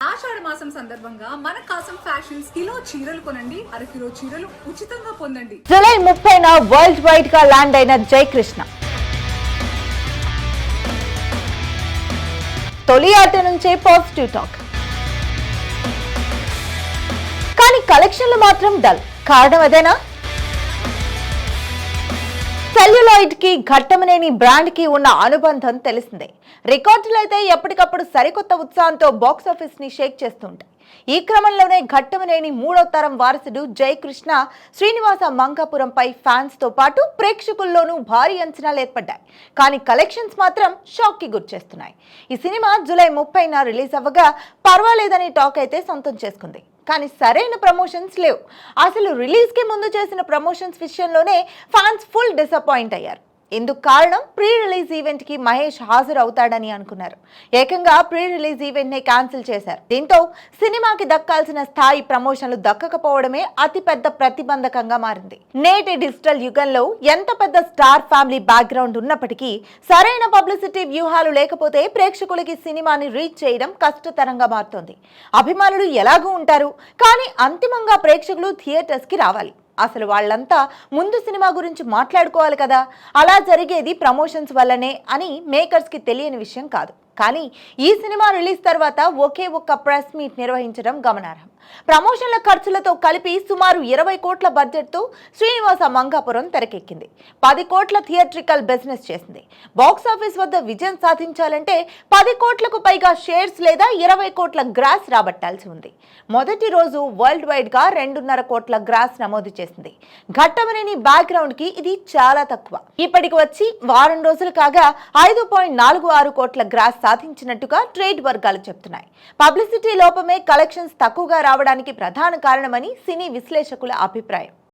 ఆషాఢ మాసం సందర్భంగా మన కాసం ఫ్యాషన్స్ కిలో చీరలు కొనండి, అరకిలో చీరలు ఉచితంగా పొందండి. జూలై 30న వరల్డ్ వైడ్ గా ల్యాండ్ అయిన జయకృష్ణ తొలి ఆట నుంచే పాజిటివ్ టాక్. కానీ కలెక్షన్లు మాత్రం డల్. కారణం అదేనా? సెల్యులాయిడ్ కి ఘట్టమనేని బ్రాండ్ కి ఉన్న అనుబంధం తెలిసిందే. రికార్డులైతే ఎప్పటికప్పుడు సరికొత్త ఉత్సాహంతో బాక్సాఫీస్ ని షేక్ చేస్తుంటాయి. ఈ క్రమంలోనే ఘట్టమనేని మూడో తరం వారసుడు జయకృష్ణ శ్రీనివాస మంగాపురంపై ఫ్యాన్స్ తో పాటు ప్రేక్షకుల్లోనూ భారీ అంచనాలు ఏర్పడ్డాయి. కానీ కలెక్షన్స్ మాత్రం షాక్ కి గురిచేస్తున్నాయి. ఈ సినిమా జూలై 30న రిలీజ్ అవ్వగా పర్వాలేదనే టాక్ అయితే సొంతం చేసుకుంది. కానీ సరైన ప్రమోషన్స్ లేవు. అసలు రిలీజ్ కి ముందు చేసిన ప్రమోషన్స్ విషయంలోనే ఫ్యాన్స్ ఫుల్ డిసప్పాయింట్ అయ్యారు. ఇందుకు కారణం ప్రీ రిలీజ్ ఈవెంట్ కి మహేష్ హాజరు అవుతాడని అనుకున్నారు. ఏకంగా ప్రీ రిలీజ్ ఈవెంట్ నే క్యాన్సిల్ చేశారు. దీంతో సినిమాకి దక్కాల్సిన స్థాయి ప్రమోషన్లు దక్కకపోవడమే అతిపెద్ద ప్రతిబంధకంగా మారింది. నేటి డిజిటల్ యుగంలో ఎంత పెద్ద స్టార్ ఫ్యామిలీ బ్యాక్గ్రౌండ్ ఉన్నప్పటికీ సరైన పబ్లిసిటీ వ్యూహాలు లేకపోతే ప్రేక్షకులకి సినిమాని రీచ్ చేయడం కష్టతరంగా మారుతోంది. అభిమానులు ఎలాగూ ఉంటారు, కానీ అంతిమంగా ప్రేక్షకులు థియేటర్స్ కి రావాలి. అసలు వాళ్ళంతా ముందు సినిమా గురించి మాట్లాడుకోవాలి కదా. అలా జరిగేది ప్రమోషన్స్ వల్లనే అని మేకర్స్ కి తెలియని విషయం కాదు. కానీ ఈ సినిమా రిలీజ్ తర్వాత ఒకే ఒక్క ప్రెస్ మీట్ నిర్వహించడం గమనార్హం. ప్రమోషన్ల ఖర్చులతో కలిపి సుమారు 20 కోట్ల బడ్జెట్తో శ్రీనివాస మంగాపురం తెరకెక్కింది. 10 కోట్ల థియేట్రికల్ బిజినెస్ చేసింది. బాక్సాఫీస్ వద్ద విజయం సాధించాలంటే 10 కోట్లకు పైగా షేర్స్ లేదా 20 కోట్ల గ్రాస్ రాబట్టాల్సి ఉంది. మొదటి రోజు వరల్డ్ వైడ్ గా 2.5 కోట్ల గ్రాస్ నమోదు చేసింది. ఘట్టమనేని బ్యాక్గ్రౌండ్ కి ఇది చాలా తక్కువ. ఇప్పటికి వచ్చి వారం రోజులు కాగా 5.46 కోట్ల గ్రాస్ సాధించినట్టుగా ట్రేడ్ వర్గాలు చెప్తున్నాయి. పబ్లిసిటీ లోపమే కలెక్షన్స్ తక్కువగా రావడానికి ప్రధాన కారణమని సినీ విశ్లేషకుల అభిప్రాయం.